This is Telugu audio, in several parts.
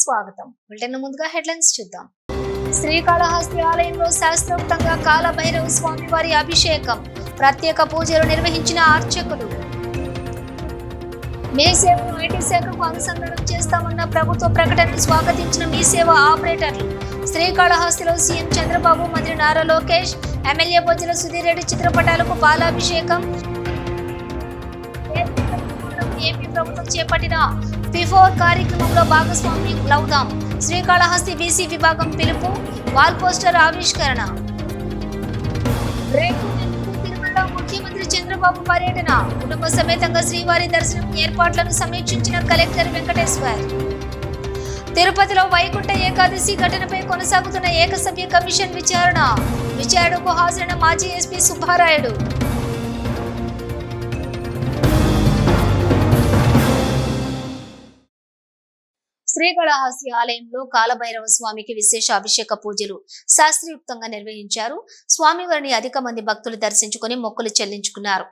స్వాగతం. బులెటిన్ ముందుగా హెడ్లైన్స్ చూద్దాం. శ్రీకాళహస్తి ఆలయంలో శాస్త్రోక్తంగా కాలభైరవ స్వామి వారి అభిషేకం, ప్రత్యేక పూజలు నిర్వహించిన అర్చకులు. మీ సేవను ఐటీ శాఖకు అనుసంధానం చేస్తామన్న ప్రభుత్వ ప్రకటనను స్వాగతించిన మీ సేవ ఆపరేటర్లు. శ్రీకాళహస్తిలో సీఎం చంద్రబాబు, మంత్రి నారా లోకేష్, ఎమ్మెల్యే బొజ్జల సుధీర్ రెడ్డి చిత్రపటాలకు పాలాభిషేకం. ఏపీ ప్రభుత్వం చేపట్టిన ఫిఫోర్ కార్యక్రమంలో భాగస్వామి లౌదాం. శ్రీకాళహస్తి బీసీ విభాగం పిలుపు, వాల్ పోస్టర్ ఆవిష్కరణ. తిరుమలలో ముఖ్యమంత్రి చంద్రబాబు పర్యటన, కుటుంబ సమేతంగా శ్రీవారి దర్శనం ఏర్పాట్లను సమీక్షించిన కలెక్టర్ వెంకటేశ్వర్. తిరుపతిలో వైకుంఠ ఏకాదశి ఘటనపై కొనసాగుతున్న ఏకసభ్య కమిషన్ విచారణకు హాజరైన మాజీ ఎస్పీ సుబ్బారాయుడు. శ్రీకాళహస్తి ఆలయంలో కాలభైరవ స్వామికి విశేష అభిషేక పూజలు శాస్త్రయుక్తంగా నిర్వహించారు. స్వామివారిని అధిక మంది భక్తులు దర్శించుకుని మొక్కులు చెల్లించుకున్నారు.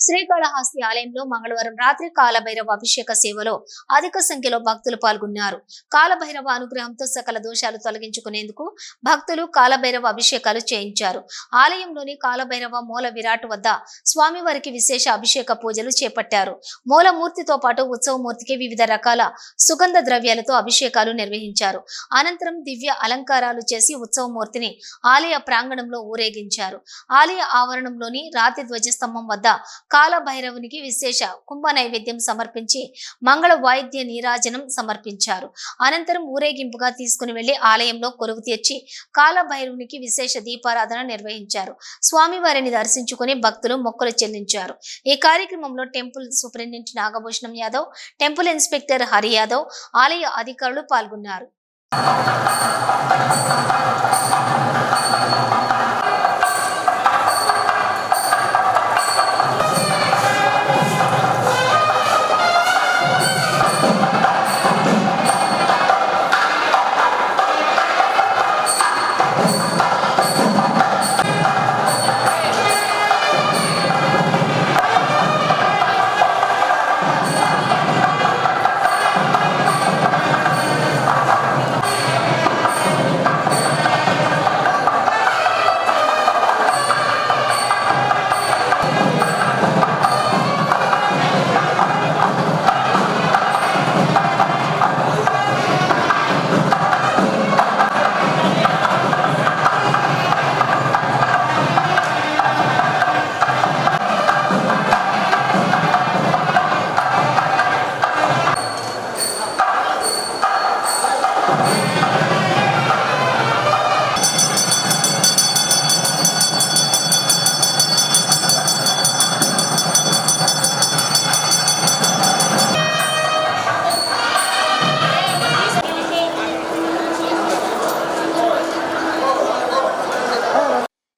శ్రీకాళహస్తి ఆలయంలో మంగళవారం రాత్రి కాలభైరవ అభిషేక సేవలో అధిక సంఖ్యలో భక్తులు పాల్గొన్నారు. కాలభైరవ అనుగ్రహంతో సకల దోషాలు తొలగించుకునేందుకు భక్తులు కాలభైరవ అభిషేకాలు చేయించారు. ఆలయంలోని కాలభైరవ మూల విరాట్ వద్ద స్వామివారికి విశేష అభిషేక పూజలు చేపట్టారు. మూలమూర్తితో పాటు ఉత్సవమూర్తికి వివిధ రకాల సుగంధ ద్రవ్యాలతో అభిషేకాలు నిర్వహించారు. అనంతరం దివ్య అలంకారాలు చేసి ఉత్సవమూర్తిని ఆలయ ప్రాంగణంలో ఊరేగించారు. ఆలయ ఆవరణంలోని రాతి ధ్వజస్తంభం వద్ద కాలభైరవునికి విశేష కుంభ నైవేద్యం సమర్పించి మంగళ వాయిద్య నీరాజనం సమర్పించారు. అనంతరం ఊరేగింపుగా తీసుకుని వెళ్లి ఆలయంలో కొలువు తీర్చి కాలభైరవునికి విశేష దీపారాధన నిర్వహించారు. స్వామివారిని దర్శించుకుని భక్తులు మొక్కులు చెల్లించారు. ఈ కార్యక్రమంలో temple superintendent Nagabhushanam Yadav, temple inspector Hari Yadav, ఆలయ అధికారులు పాల్గొన్నారు.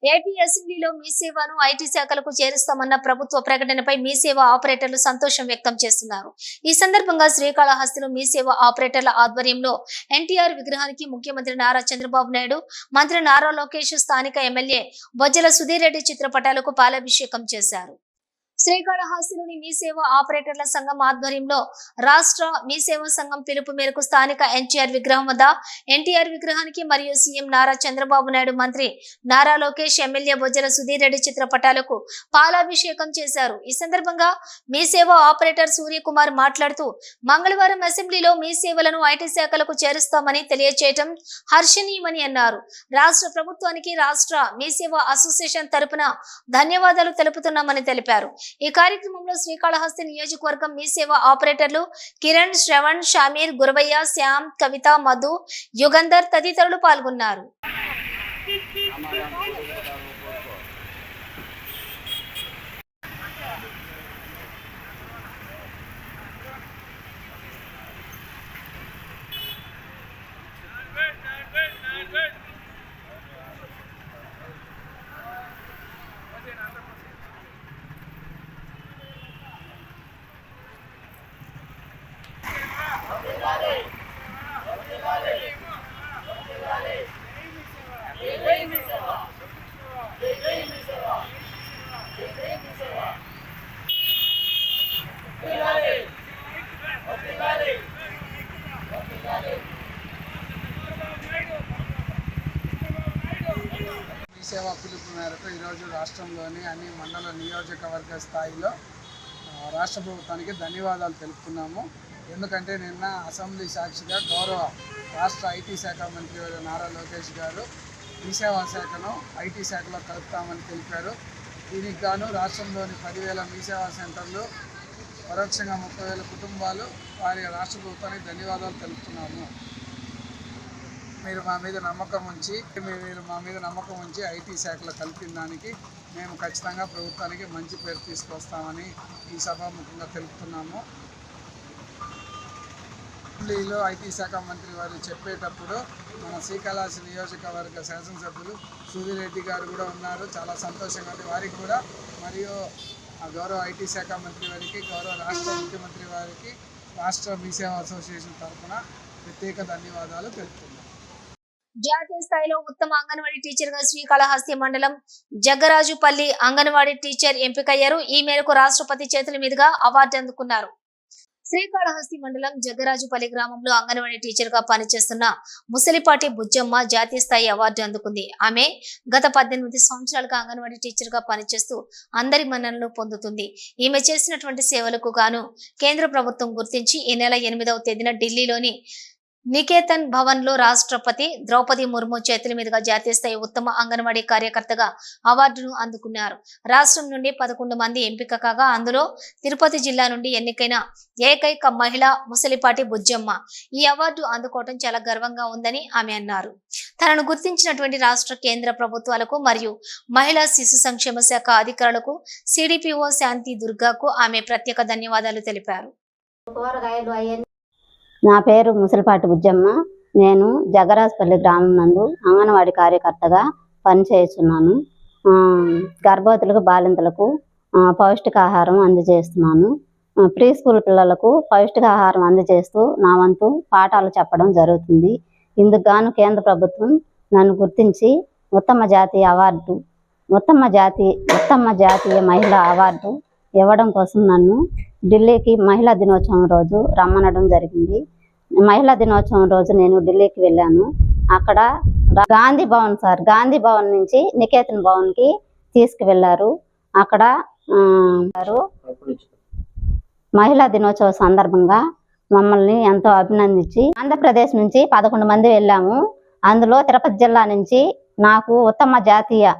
ఏపీ అసెంబ్లీలో మీ సేవను ఐటీ శాఖలకు చేరుస్తామన్న ప్రభుత్వ ప్రకటనపై మీ సేవ ఆపరేటర్లు సంతోషం వ్యక్తం చేస్తున్నారు. ఈ సందర్భంగా శ్రీకాళహస్తిలో మీ సేవ ఆపరేటర్ల ఆధ్వర్యంలో ఎన్టీఆర్ విగ్రహానికి ముఖ్యమంత్రి నారా చంద్రబాబు నాయుడు, మంత్రి నారా లోకేష్, స్థానిక ఎమ్మెల్యే బొజ్జల సుధీర్ రెడ్డి చిత్రపటాలకు పాలాభిషేకం చేశారు. శ్రీకాళహస్తిలోని మీ సేవ ఆపరేటర్ల సంఘం ఆధ్వర్యంలో రాష్ట్ర మీ సేవ సంఘం పిలుపు మేరకు స్థానిక ఎన్టీఆర్ విగ్రహం వద్ద ఎన్టీఆర్ విగ్రహానికి మరియు సీఎం నారా చంద్రబాబు నాయుడు, మంత్రి నారా లోకేష్, ఎమ్మెల్యే బొజ్జల సుధీర్ రెడ్డి చిత్రపటాలకు పాలాభిషేకం చేశారు. ఈ సందర్భంగా మీ సేవ ఆపరేటర్ సూర్యకుమార్ మాట్లాడుతూ మంగళవారం అసెంబ్లీలో మీ సేవలను ఐటీ శాఖలకు చేరుస్తామని తెలియచేయటం హర్షణీయమని అన్నారు. రాష్ట్ర ప్రభుత్వానికి రాష్ట్ర మీ సేవ అసోసియేషన్ తరపున ధన్యవాదాలు తెలుపుతున్నామని తెలిపారు. ఈ కార్యక్రమంలో శ్రీకాళహస్తి నియోజకవర్గం మీ సేవ ఆపరేటర్లు కిరణ్, శ్రవణ్, షమీర్, గురవయ్య, శ్యామ్, కవిత, మధు, యుగంధర్ తదితరులు పాల్గొన్నారు. సేవా పిలుపు మేరకు ఈరోజు రాష్ట్రంలోని అన్ని మండల నియోజకవర్గ స్థాయిలో రాష్ట్ర ప్రభుత్వానికి ధన్యవాదాలు తెలుపుతున్నాము. ఎందుకంటే నిన్న అసెంబ్లీ సాక్షిగా గౌరవ రాష్ట్ర ఐటీ శాఖ మంత్రి నారా లోకేష్ గారు ఈ సేవా శాఖను ఐటీ శాఖలో కలుపుతామని తెలిపారు. దీనికి గాను రాష్ట్రంలోని 10,000 మీ సేవా సెంటర్లు, పరోక్షంగా 30,000 కుటుంబాలు వారి రాష్ట్ర ప్రభుత్వానికి ధన్యవాదాలు తెలుపుతున్నాము. మీరు మా మీద నమ్మకం ఉంచి ఐటీ శాఖలో కలిపిన దానికి మేము ఖచ్చితంగా ప్రభుత్వానికి మంచి పేరు తీసుకొస్తామని ఈ సభాముఖంగా తెలుపుతున్నాము. ఢిల్లీలో ఐటీ శాఖ మంత్రి వారు చెప్పేటప్పుడు మన శ్రీకాళహస్తి నియోజకవర్గ శాసనసభ్యులు సూదిరెడ్డి గారు కూడా ఉన్నారు. చాలా సంతోషంగా ఉంది. వారికి కూడా మరియు గౌరవ ఐటీ శాఖ మంత్రి వారికి, గౌరవ రాష్ట్ర ముఖ్యమంత్రి వారికి రాష్ట్ర మీ సేవా అసోసియేషన్ తరఫున ప్రత్యేక ధన్యవాదాలు తెలుపుతున్నాను. జాతీయ స్థాయిలో ఉత్తమ అంగన్వాడీ టీచర్ గా శ్రీకాళహస్తి మండలం జగ్గరాజుపల్లి అంగన్వాడీ టీచర్ ఎంపికయ్యారు. ఈ మేరకు రాష్ట్రపతి చేతుల మీదుగా అవార్డు అందుకున్నారు. శ్రీకాళహస్తి మండలం జగ్గరాజుపల్లి గ్రామంలో అంగన్వాడీ టీచర్ గా పనిచేస్తున్న ముసలిపాటి బుజ్జమ్మ జాతీయ స్థాయి అవార్డు అందుకుంది. ఆమె గత 18 సంవత్సరాలుగా అంగన్వాడీ టీచర్ గా పనిచేస్తూ అందరి మన్ననలు పొందుతుంది. ఈమె చేసినటువంటి సేవలకు గాను కేంద్ర ప్రభుత్వం గుర్తించి ఈ నెల 8వ తేదీన ఢిల్లీలోని నికేతన్ భవన్ లో రాష్ట్రపతి ద్రౌపది ముర్ము చేతుల మీదుగా జాతీయ స్థాయి ఉత్తమ అంగన్వాడీ కార్యకర్తగా అవార్డును అందుకున్నారు. రాష్ట్రం నుండి 11 మంది ఎంపిక కాగా అందులో తిరుపతి జిల్లా నుండి ఎన్నికైన ఏకైక మహిళ ముసలిపాటి బుజ్జమ్మ. ఈ అవార్డు అందుకోవడం చాలా గర్వంగా ఉందని ఆమె అన్నారు. తనను గుర్తించినటువంటి రాష్ట్ర కేంద్ర ప్రభుత్వాలకు మరియు మహిళా శిశు సంక్షేమ శాఖ అధికారులకు సిడిపిఓ శాంతి దుర్గాకు ఆమె ప్రత్యేక ధన్యవాదాలు తెలిపారు. నా పేరు ముసలిపాటి బుజ్జమ్మ. నేను జగ్గరాజుపల్లి గ్రామం నందు అంగన్వాడీ కార్యకర్తగా పనిచేస్తున్నాను. గర్భవతులకు, బాలింతలకు పౌష్టికాహారం అందజేస్తున్నాను. ప్రీ స్కూల్ పిల్లలకు పౌష్టికాహారం అందజేస్తూ నా వంతు పాఠాలు చెప్పడం జరుగుతుంది. ఇందుకు గాను కేంద్ర ప్రభుత్వం నన్ను గుర్తించి ఉత్తమ జాతీయ మహిళా అవార్డు ఇవ్వడం కోసం నన్ను ఢిల్లీకి మహిళా దినోత్సవం రోజు రమ్మనడం జరిగింది. మహిళా దినోత్సవం రోజు నేను ఢిల్లీకి వెళ్ళాను. అక్కడ గాంధీ భవన్ నుంచి నికేతన్ భవన్కి తీసుకువెళ్ళారు. అక్కడ మహిళా దినోత్సవ సందర్భంగా మమ్మల్ని ఎంతో అభినందించి ఆంధ్రప్రదేశ్ నుంచి 11 మంది వెళ్ళాము. అందులో తిరుపతి జిల్లా నుంచి నాకు ఉత్తమ జాతీయ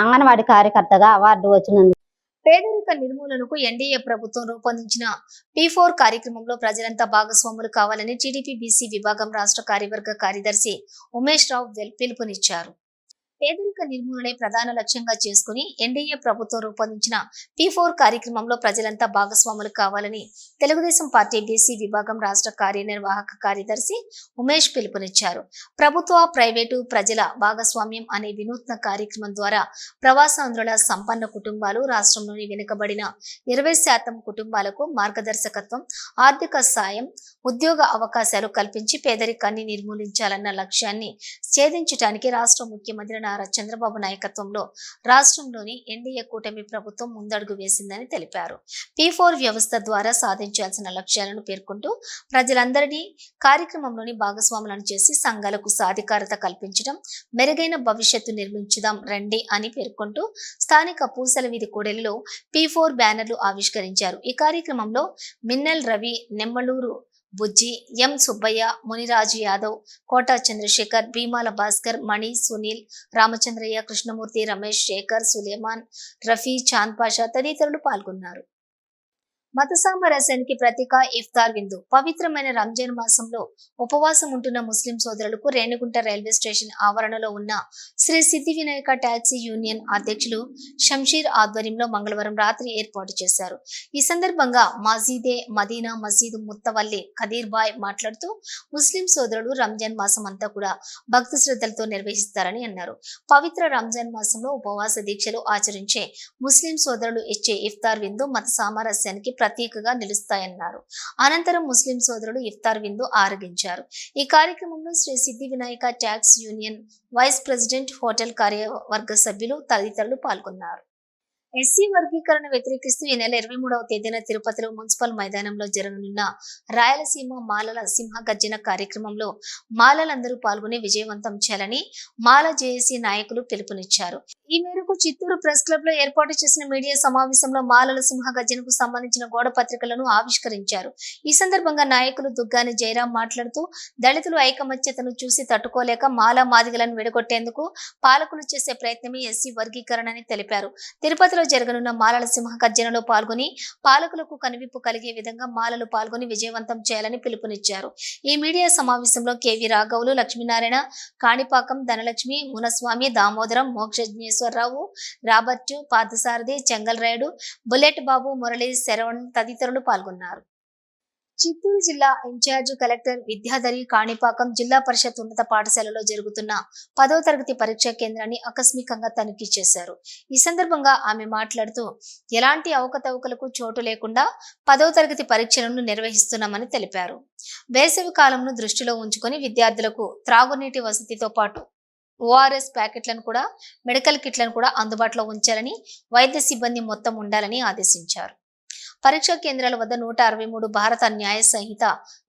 అంగన్వాడీ కార్యకర్తగా అవార్డు వచ్చినందుకు పేదరిక నిర్మూలనకు ఎన్డీఏ ప్రభుత్వం రూపొందించిన P4 కార్యక్రమంలో ప్రజలంతా భాగస్వాములు కావాలని టీడీపీ బీసీ విభాగం రాష్ట్ర కార్యవర్గ కార్యదర్శి ఉమేష్ రావు పిలుపునిచ్చారు. పేదరిక నిర్మూలనే ప్రధాన లక్ష్యంగా చేసుకుని ఎన్డీఏ ప్రభుత్వం రూపొందించిన P4 కార్యక్రమంలో ప్రజలంతా భాగస్వాములు కావాలని తెలుగుదేశం పార్టీ బీసీ విభాగం రాష్ట్ర కార్యనిర్వాహక కార్యదర్శి ఉమేష్ పిలుపునిచ్చారు. ప్రభుత్వ, ప్రైవేటు, ప్రజల భాగస్వామ్యం అనే వినూత్న కార్యక్రమం ద్వారా ప్రవాసాంధ్రుల సంపన్న కుటుంబాలు, రాష్ట్రంలోని వెనుకబడిన 20% కుటుంబాలకు మార్గదర్శకత్వం, ఆర్థిక సాయం, ఉద్యోగ అవకాశాలు కల్పించి పేదరికాన్ని నిర్మూలించాలన్న లక్ష్యాన్ని ఛేదించడానికి రాష్ట్ర ముఖ్యమంత్రి నారా చంద్రబాబు నాయకత్వంలో రాష్ట్రంలోని ఎన్డీఏ కూటమి ప్రభుత్వం ముందడుగు వేసిందని తెలిపారు. P4 వ్యవస్థ ద్వారా సాధించాల్సిన లక్ష్యాలను పేర్కొంటూ ప్రజలందరినీ కార్యక్రమంలోని భాగస్వాములను చేసి సంఘాలకు సాధికారత కల్పించడం, మెరుగైన భవిష్యత్తు నిర్మించుదాం రండి అని పేర్కొంటూ స్థానిక పూసల వీధి కూడలిలో P4 బ్యానర్లు ఆవిష్కరించారు. ఈ కార్యక్రమంలో మిన్నల్ రవి, నెమ్మలూరు బుజ్జి, ఎం సుబ్బయ్య, మునిరాజు యాదవ్, కోటా చంద్రశేఖర్, భీమాల భాస్కర్, మణి, సునీల్, రామచంద్రయ్య, కృష్ణమూర్తి, రమేష్, శేఖర్, సులేమాన్, రఫీ, చాంద్ పాషా తదితరులు పాల్గొన్నారు. మత సామరస్యానికి ప్రతీక ఇఫ్తార్ విందు. పవిత్రమైన రంజాన్ మాసంలో ఉపవాసం ఉంటున్న ముస్లిం సోదరులకు రేణిగుంట రైల్వే స్టేషన్ ఆవరణలో ఉన్న శ్రీ సిద్ధి వినాయక టాక్సీ యూనియన్ అధ్యక్షులు షంషీర్ ఆధ్వర్యంలో మంగళవారం రాత్రి ఏర్పాటు చేశారు. ఈ సందర్భంగా మజీదే మదీనా మసీదు ముత్తవల్లి ఖదీర్ బాయ్ మాట్లాడుతూ ముస్లిం సోదరులు రంజాన్ మాసం అంతా కూడా భక్తి శ్రద్ధలతో నిర్వహిస్తారని అన్నారు. పవిత్ర రంజాన్ మాసంలో ఉపవాస దీక్షలు ఆచరించే ముస్లిం సోదరులు ఇచ్చే ఇఫ్తార్ విందు మత సామరస్యానికి ప్రతీకగా నిలుస్తాయన్నారు. అనంతరం ముస్లిం సోదరులు ఇఫ్తార్ విందు ఆరగించారు. ఈ కార్యక్రమంలో Shri Siddhi Vinayaka tax union vice president, hotel కార్యవర్గ సభ్యులు తదితరులు పాల్గొన్నారు. ఎస్సీ వర్గీకరణ వ్యతిరేకిస్తూ ఈ నెల 23వ తేదీన తిరుపతిలో మున్సిపల్ మైదానంలో జరగనున్న రాయలసీమ మాలల సింహ గర్జన కార్యక్రమంలో మాలలందరూ పాల్గొని విజయవంతం చేయాలని మాల జేఏసీ నాయకులు పిలుపునిచ్చారు. ఈ మేరకు చిత్తూరు ప్రెస్ క్లబ్ లో ఏర్పాటు చేసిన మీడియా సమావేశంలో మాలల సింహ గర్జనకు సంబంధించిన గోడ పత్రికలను ఆవిష్కరించారు. ఈ సందర్భంగా నాయకులు దుగ్గాని జయరాం మాట్లాడుతూ దళితులు ఐకమత్యతను చూసి తట్టుకోలేక మాల మాదిగలను విడగొట్టేందుకు పాలకులు చేసే ప్రయత్నమే ఎస్సీ వర్గీకరణ అని తెలిపారు. తిరుపతిలో జరగనున్న మాలల సింహ గర్జనలో పాల్గొని పాలకులకు కనువిప్పు కలిగే విధంగా మాలలు పాల్గొని విజయవంతం చేయాలని పిలుపునిచ్చారు. ఈ మీడియా సమావేశంలో కేవి రాఘవులు, లక్ష్మీనారాయణ, కాణిపాకం ధనలక్ష్మి, మునస్వామి, దామోదరం, మోక్షజ్ఞేశ్వరరావు, రాబర్టు, పార్థసారథి, చెంగల్ రాయుడు, బుల్లెట్ బాబు, మురళి, శరవణ్ తదితరులు పాల్గొన్నారు. చిత్తూరు జిల్లా ఇన్ఛార్జ్ కలెక్టర్ విద్యాధరి కాణిపాకం జిల్లా పరిషత్ ఉన్నత పాఠశాలలో జరుగుతున్న 10వ తరగతి పరీక్షా కేంద్రాన్ని ఆకస్మికంగా తనిఖీ చేశారు. ఈ సందర్భంగా ఆమె మాట్లాడుతూ ఎలాంటి అవకతవకలకు చోటు లేకుండా 10వ తరగతి పరీక్షలను నిర్వహిస్తున్నామని తెలిపారు. వేసవి కాలంను దృష్టిలో ఉంచుకొని విద్యార్థులకు త్రాగునీటి వసతితో పాటు ORS ప్యాకెట్లను కూడా మెడికల్ కిట్లను కూడా అందుబాటులో ఉంచాలని, వైద్య సిబ్బంది మొత్తం ఉండాలని ఆదేశించారు. పరీక్షా కేంద్రాల వద్ద 163 భారత న్యాయ సంహిత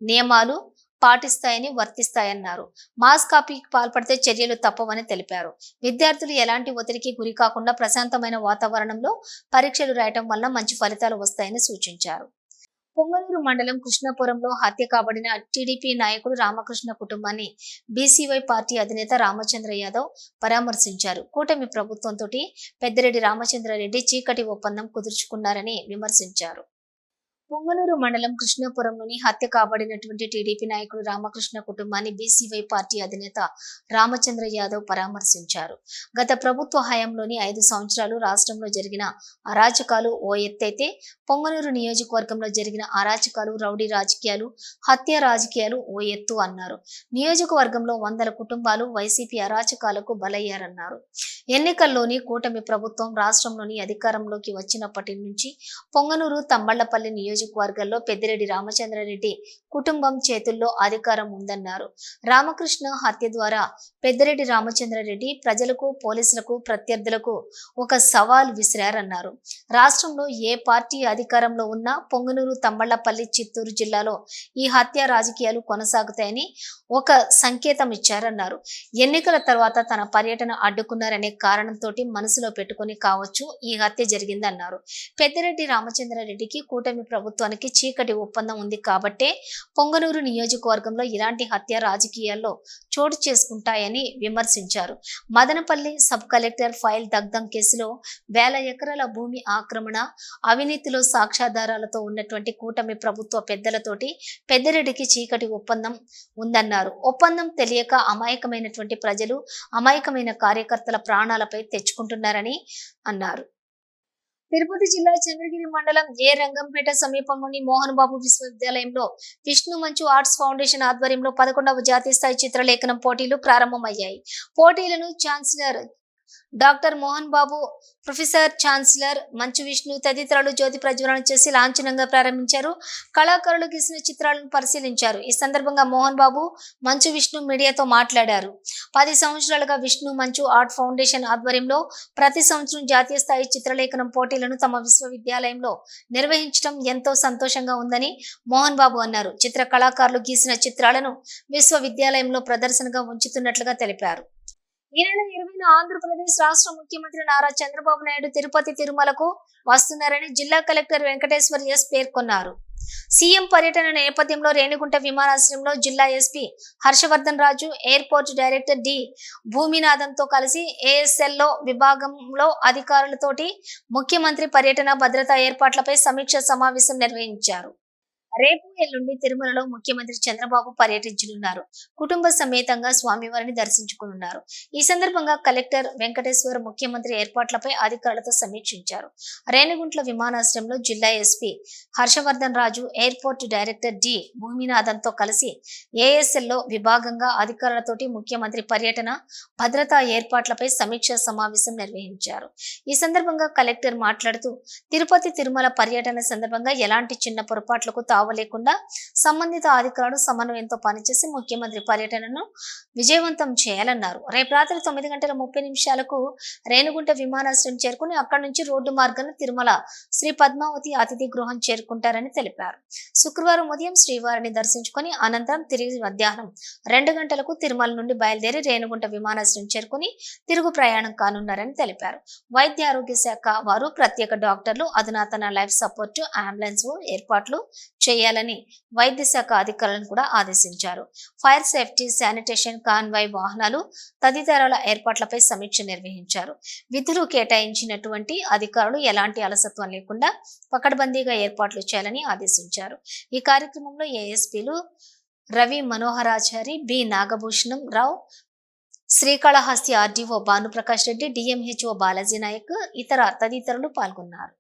నియమాలు పాటిస్తాయని వర్తిస్తాయన్నారు. మాస్ కాపీకి పాల్పడితే చర్యలు తప్పవని తెలిపారు. విద్యార్థులు ఎలాంటి ఒత్తిడికి గురి కాకుండా ప్రశాంతమైన వాతావరణంలో పరీక్షలు రాయటం వల్ల మంచి ఫలితాలు వస్తాయని సూచించారు. పొంగనూరు మండలం కృష్ణాపురంలో హత్య కాబడిన టీడీపీ నాయకుడు రామకృష్ణ కుటుంబాన్ని బీసీవై పార్టీ అధినేత రామచంద్ర యాదవ్ పరామర్శించారు. కూటమి ప్రభుత్వంతో పెద్దిరెడ్డి రామచంద్రారెడ్డి చీకటి ఒప్పందం కుదుర్చుకున్నారని విమర్శించారు. పొంగనూరు మండలం కృష్ణాపురంలోని హత్య కాబడినటువంటి టీడీపీ నాయకుడు రామకృష్ణ కుటుంబాన్ని బీసీవై పార్టీ అధినేత రామచంద్ర యాదవ్ పరామర్శించారు. గత ప్రభుత్వ హయాంలోని 5 సంవత్సరాలు రాష్ట్రంలో జరిగిన అరాచకాలు ఓ ఎత్తైతే పొంగనూరు నియోజకవర్గంలో జరిగిన అరాచకాలు, రౌడీ రాజకీయాలు, హత్య రాజకీయాలు ఓ ఎత్తు అన్నారు. నియోజకవర్గంలో 100 కుటుంబాలు వైసీపీ అరాచకాలకు బలయ్యారన్నారు. ఎన్నికల్లోని కూటమి ప్రభుత్వం రాష్ట్రంలోని అధికారంలోకి వచ్చినప్పటి నుంచి పొంగనూరు, తంబళ్లపల్లి నియోజకవర్గాల్లో పెద్దిరెడ్డి రామచంద్రారెడ్డి కుటుంబం చేతుల్లో అధికారం ఉందన్నారు. రామకృష్ణ హత్య ద్వారా పెద్దిరెడ్డి రామచంద్రారెడ్డి ప్రజలకు, పోలీసులకు, ప్రత్యర్థులకు ఒక సవాల్ విసిరారన్నారు. రాష్ట్రంలో ఏ పార్టీ అధికారంలో ఉన్నా పొంగనూరు, తంబళ్లపల్లి, చిత్తూరు జిల్లాలో ఈ హత్య రాజకీయాలు కొనసాగుతాయని ఒక సంకేతం ఇచ్చారన్నారు. ఎన్నికల తర్వాత తన పర్యటన అడ్డుకున్నారనే కారణంతో మనసులో పెట్టుకుని కావచ్చు ఈ హత్య జరిగిందన్నారు. పెద్దిరెడ్డి రామచంద్రారెడ్డికి కూటమి ప్రభుత్వానికి చీకటి ఒప్పందం ఉంది కాబట్టే పొంగనూరు నియోజకవర్గంలో ఇలాంటి హత్య రాజకీయాల్లో చోటు చేసుకుంటాయని విమర్శించారు. మదనపల్లి సబ్ కలెక్టర్ ఫైల్ దగ్ధం కేసులో 1000 ఎకరాల భూమి ఆక్రమణ, అవినీతిలో సాక్ష్యాధారాలతో ఉన్నటువంటి కూటమి ప్రభుత్వ పెద్దలతోటి పెద్దిరెడ్డికి చీకటి ఒప్పందం ఉందన్నారు. ఒప్పందం తెలియక అమాయకమైనటువంటి ప్రజలు, అమాయకమైన కార్యకర్తల ప్రాణాలపై తెచ్చుకుంటున్నారని అన్నారు. తిరుపతి జిల్లా చంద్రగిరి మండలం ఏ రంగంపేట సమీపంలోని మోహన్ బాబు విశ్వవిద్యాలయంలో విష్ణు మంచు ఆర్ట్స్ ఫౌండేషన్ ఆధ్వర్యంలో 11వ జాతీయ స్థాయి చిత్రలేఖనం పోటీలు ప్రారంభమయ్యాయి. పోటీలను chancellor doctor Mohan Babu, professor chancellor Manchu Vishnu తదితరులు జ్యోతి ప్రజ్వలన చేసి లాంఛనంగా ప్రారంభించారు. కళాకారులు గీసిన చిత్రాలను పరిశీలించారు. ఈ సందర్భంగా మోహన్ బాబు, మంచు విష్ణు మీడియాతో మాట్లాడారు. 10 సంవత్సరాలుగా విష్ణు మంచు ఆర్ట్ ఫౌండేషన్ ఆధ్వర్యంలో ప్రతి సంవత్సరం జాతీయ స్థాయి చిత్రలేఖనం పోటీలను తమ విశ్వవిద్యాలయంలో నిర్వహించడం ఎంతో సంతోషంగా ఉందని మోహన్ బాబు అన్నారు. చిత్ర కళాకారులు గీసిన చిత్రాలను విశ్వవిద్యాలయంలో ప్రదర్శనగా ఉంచుతున్నట్లుగా తెలిపారు. ఈ నెల 20న ఆంధ్రప్రదేశ్ రాష్ట్ర ముఖ్యమంత్రి నారా చంద్రబాబు నాయుడు తిరుపతి, తిరుమలకు వస్తున్నారని జిల్లా కలెక్టర్ వెంకటేశ్వర్ ఎస్ పేర్కొన్నారు. సీఎం పర్యటన నేపథ్యంలో రేణిగుంట విమానాశ్రయంలో జిల్లా ఎస్పీ హర్షవర్ధన్ రాజు, ఎయిర్పోర్ట్ డైరెక్టర్ డి భూమినాథన్తో కలిసి ఏఎస్ఎల్లో విభాగంలో అధికారులతోటి ముఖ్యమంత్రి పర్యటన, భద్రతా ఏర్పాట్లపై సమీక్ష సమావేశం నిర్వహించారు. రేపు, ఎల్లుండి తిరుమలలో ముఖ్యమంత్రి చంద్రబాబు పర్యటించనున్నారు. కుటుంబ సమేతంగా స్వామివారిని దర్శించుకున్నారు. ఈ సందర్భంగా కలెక్టర్ వెంకటేశ్వర్ ముఖ్యమంత్రి ఏర్పాట్లపై అధికారులతో సమీక్షించారు. రేణిగుంట్ల విమానాశ్రయంలో జిల్లా ఎస్పీ హర్షవర్ధన్ రాజు, ఎయిర్పోర్ట్ డైరెక్టర్ డి భూమినాథన్తో కలిసి ఏఎస్ఎల్లో విభాగంగా అధికారులతోటి ముఖ్యమంత్రి పర్యటన, భద్రతా ఏర్పాట్లపై సమీక్ష సమావేశం నిర్వహించారు. ఈ సందర్భంగా కలెక్టర్ మాట్లాడుతూ తిరుపతి, తిరుమల పర్యటన సందర్భంగా ఎలాంటి చిన్న పొరపాట్లకు తావు తావు లేకుండా సంబంధిత అధికారులు సమన్వయంతో పనిచేసి ముఖ్యమంత్రి పర్యటనను విజయవంతం చేయాలన్నారు. రేపు రాత్రి 9:30 రేణిగుంట విమానాశ్రయం చేరుకుని అక్కడి నుంచి రోడ్డు మార్గాన్ని తిరుమల శ్రీ పద్మావతి అతిథి గృహం చేరుకుంటారని తెలిపారు. శుక్రవారం ఉదయం శ్రీవారిని దర్శించుకుని అనంతరం తిరిగి మధ్యాహ్నం 2 గంటలకు తిరుమల నుండి బయలుదేరి రేణిగుంట విమానాశ్రయం చేరుకుని తిరుగు ప్రయాణం కానున్నారని తెలిపారు. వైద్య ఆరోగ్య శాఖ వారు ప్రత్యేక డాక్టర్లు, అధునాతన లైఫ్ సపోర్ట్ అంబులెన్స్ ఏర్పాట్లు చేయాలని వైద్య శాఖ అధికారులను కూడా ఆదేశించారు. ఫైర్ సేఫ్టీ, శానిటేషన్, కాన్వాయ్ వాహనాలు తదితరాల ఏర్పాట్లపై సమీక్ష నిర్వహించారు. విధులు కేటాయించినటువంటి అధికారులు ఎలాంటి అలసత్వం లేకుండా పకడ్బందీగా ఏర్పాట్లు చేయాలని ఆదేశించారు. ఈ కార్యక్రమంలో ఏఎస్పీలు రవి మనోహరాచారి, బి నాగభూషణం రావు, శ్రీకాళహస్తి ఆర్డీఓ భానుప్రకాష్ రెడ్డి, డిఎంహెచ్ఓ బాలాజీ నాయక్ తదితరులు పాల్గొన్నారు.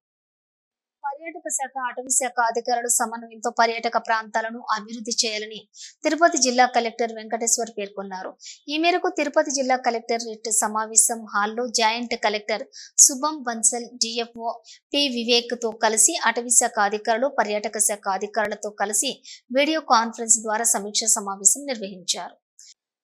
పర్యాటక శాఖ, అటవీ శాఖ అధికారులు సమన్వయంతో పర్యాటక ప్రాంతాలను అభివృద్ధి చేయాలని తిరుపతి జిల్లా కలెక్టర్ వెంకటేశ్వర్ పేర్కొన్నారు. ఈ మేరకు తిరుపతి జిల్లా కలెక్టరేట్ సమావేశం హాల్లో జాయింట్ కలెక్టర్ శుభం బన్సల్, డిఎఫ్ఓ పి వివేక్ తో కలిసి అటవీ శాఖ అధికారులు, పర్యాటక శాఖ అధికారులతో కలిసి వీడియో కాన్ఫరెన్స్ ద్వారా సమీక్ష సమావేశం నిర్వహించారు.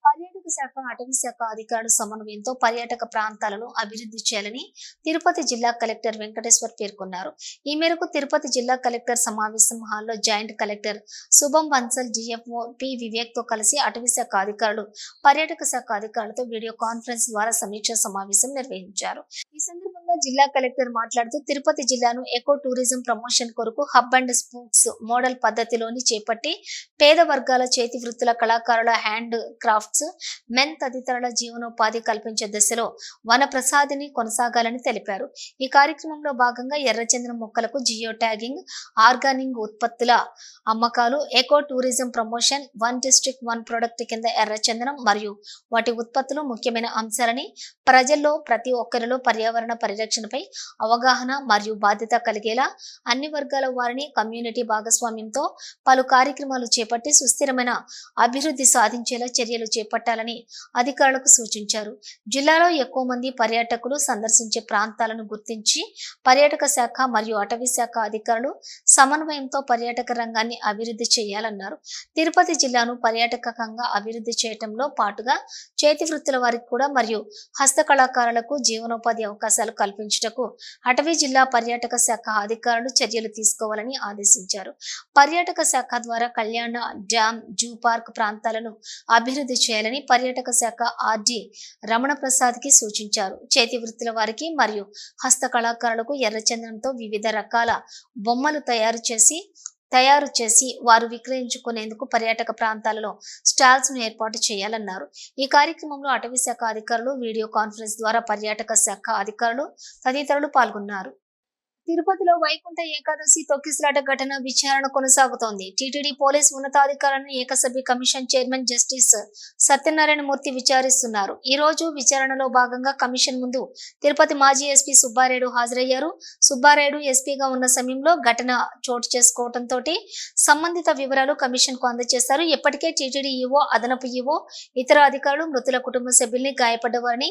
పర్యాటక శాఖ, అటవీ శాఖ అధికారులు సమన్వయంతో పర్యాటక ప్రాంతాలను అభివృద్ధి చేయాలని తిరుపతి జిల్లా కలెక్టర్ వెంకటేశ్వర్ పేర్కొన్నారు. ఈ మేరకు తిరుపతి జిల్లా కలెక్టర్ సమావేశం హాల్లో జాయింట్ కలెక్టర్ శుభం బన్సల్, డిఎఫ్ఓ పి వివేక్ తో కలిసి అటవీ శాఖ అధికారులు, పర్యాటక శాఖ అధికారులతో వీడియో కాన్ఫరెన్స్ ద్వారా సమీక్ష సమావేశం నిర్వహించారు. ఈ సందర్భంగా జిల్లా కలెక్టర్ మాట్లాడుతూ తిరుపతి జిల్లాను ఎకో టూరిజం ప్రమోషన్ కొరకు హబ్ అండ్ స్పోక్స్ మోడల్ పద్ధతిలోని చేపట్టి పేద వర్గాల చేతి వృత్తుల కళాకారుల హ్యాండ్ క్రాఫ్ట్స్, మెన్ తదితరుల జీవనోపాధి కల్పించే దశలో వన ప్రసాదిని కొనసాగాలని తెలిపారు. ఈ కార్యక్రమంలో భాగంగా ఎర్రచందనం మొక్కలకు జియో ట్యాగింగ్, ఆర్గానిక్ ఉత్పత్తుల అమ్మకాలు, eco tourism promotion, 1 district 1 product కింద ఎర్రచందనం మరియు వాటి ఉత్పత్తులు ముఖ్యమైన అంశాలని ప్రజల్లో ప్రతి ఒక్కరిలో పర్యావరణ పరిరక్షణపై అవగాహన మరియు బాధ్యత కలిగేలా అన్ని వర్గాల వారిని కమ్యూనిటీ భాగస్వామ్యంతో పలు కార్యక్రమాలు చేపట్టి సుస్థిరమైన అభివృద్ధి సాధించేలా చర్యలు చేపట్టాలని అధికారులకు సూచించారు. జిల్లాలో ఎక్కువ మంది పర్యాటకులు సందర్శించే ప్రాంతాలను గుర్తించి పర్యాటక శాఖ మరియు అటవీ శాఖ అధికారులు సమన్వయంతో పర్యాటక రంగాన్ని అభివృద్ధి చేయాలన్నారు. తిరుపతి జిల్లాను పర్యాటకంగా అభివృద్ధి చేయడంలో పాటుగా చేతి వృత్తుల వారికి కూడా మరియు హస్తకళాకారులకు జీవనోపాధి అవకాశాలు కల్పించుటకు అటవీ జిల్లా పర్యాటక శాఖ అధికారులు చర్యలు తీసుకోవాలని ఆదేశించారు. పర్యాటక శాఖ ద్వారా కళ్యాణ, డ్యామ్, జూ పార్క్ ప్రాంతాలను అభివృద్ధి చేయాలని పర్యాటక శాఖ ఆర్డీ రమణ ప్రసాద్ కి సూచించారు. చేతి వృత్తుల వారికి మరియు హస్త కళాకారులకు ఎర్రచందనంతో వివిధ రకాల బొమ్మలు తయారు చేసి వారు విక్రయించుకునేందుకు పర్యాటక ప్రాంతాలలో స్టాల్స్ ను ఏర్పాటు చేయాలన్నారు. ఈ కార్యక్రమంలో అటవీ శాఖ అధికారులు, వీడియో కాన్ఫరెన్స్ ద్వారా పర్యాటక శాఖ అధికారులు తదితరులు పాల్గొన్నారు. తిరుపతిలో వైకుంఠ ఏకాదశి తొక్కిసలాట ఘటన విచారణ కొనసాగుతోంది. టీటీడీ పోలీస్ ఉన్నతాధికారులను ఏకసభ్య commission chairman justice Satyanarayana Murthy విచారిస్తున్నారు. ఈ రోజు విచారణలో భాగంగా కమిషన్ ముందు తిరుపతి మాజీ ఎస్పీ సుబ్బారాయుడు హాజరయ్యారు. సుబ్బారాయుడు ఎస్పీగా ఉన్న సమయంలో ఘటన చోటు చేసుకోవడంతో సంబంధిత వివరాలు కమిషన్ కు అందజేశారు. ఇప్పటికే టీటీడీ ఈవో, అదనపు ఈవో, ఇతర అధికారులు మృతుల కుటుంబ సభ్యుల్ని, గాయపడ్డవారిని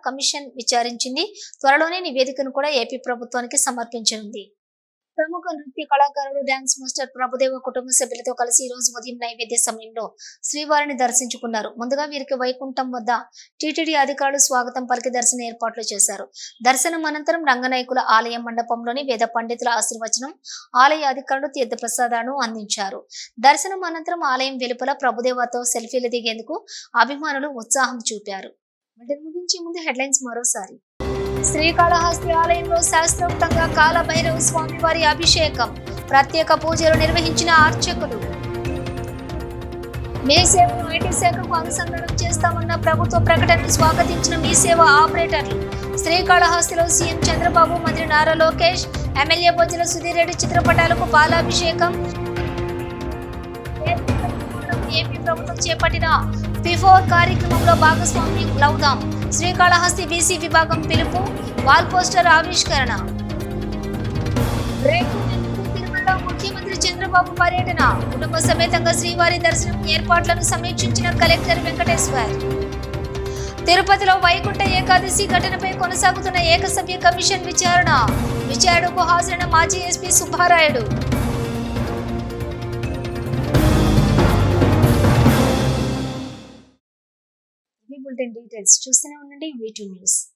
కమిషన్ విచారించింది. త్వరలోనే నివేదికను కూడా ఏపీ ప్రభుత్వానికి సమర్పించనుంది. ప్రముఖ నృత్య కళాకారుడు, డాన్స్ మాస్టర్ ప్రభుదేవ కుటుంబ సభ్యులతో కలిసి ఈ రోజు ఉదయం నైవేద్య సమయంలో శ్రీవారిని దర్శించుకున్నారు. ముందుగా వీరికి వైకుంఠం వద్ద టీటీడీ అధికారులు స్వాగతం పలికి దర్శన ఏర్పాట్లు చేశారు. దర్శనం అనంతరం రంగనాయకుల ఆలయ మండపంలోని వేద పండితుల ఆశీర్వచనం, ఆలయ అధికారులు తీర్థ ప్రసాదాలను అందించారు. దర్శనం అనంతరం ఆలయం వెలుపల ప్రభుదేవతో సెల్ఫీలు దిగేందుకు అభిమానులు ఉత్సాహం చూపారు. ముగించే ముందు హెడ్లైన్స్ మరోసారి. శ్రీకాళహస్తి ఆలయంలో శాస్త్రోక్తంగా కాలభైరవ స్వామి వారి అభిషేకం, ప్రత్యేక పూజలు నిర్వహించిన అర్చకులు. మీ సేవను ఐటీ శాఖకు అనుసంధానం చేస్తామన్న ప్రభుత్వ ప్రకటనను స్వాగతించిన మీ సేవ ఆపరేటర్లు. శ్రీకాళహస్తిలో సీఎం చంద్రబాబు, మంత్రి నారా లోకేష్, ఎమ్మెల్యే బొజ్జల సుధీర్ రెడ్డి చిత్రపటాలకు పాలాభిషేకం. ఏపీ ప్రభుత్వం చేపట్టిన బిఫోర్ కార్యక్రమంలో భాగస్వామి లౌదాం. శ్రీకాళహస్తి బీసీ విభాగం పిలుపు, వాల్ పోస్టర్ ఆవిష్కరణ. తిరుమలలో ముఖ్యమంత్రి చంద్రబాబు పర్యటన, కుటుంబ సమేతంగా శ్రీవారి దర్శనం ఏర్పాట్లను సమీక్షించిన కలెక్టర్ వెంకటేశ్వర్. తిరుపతిలో వైకుంఠ ఏకాదశి ఘటనపై కొనసాగుతున్న ఏకసభ్య కమిషన్ విచారణకు హాజరైన మాజీ ఎస్పీ సుబ్బారాయుడు. బులెటిన్ డీటెయిల్స్ చూస్తూనే ఉండండి V2 న్యూస్.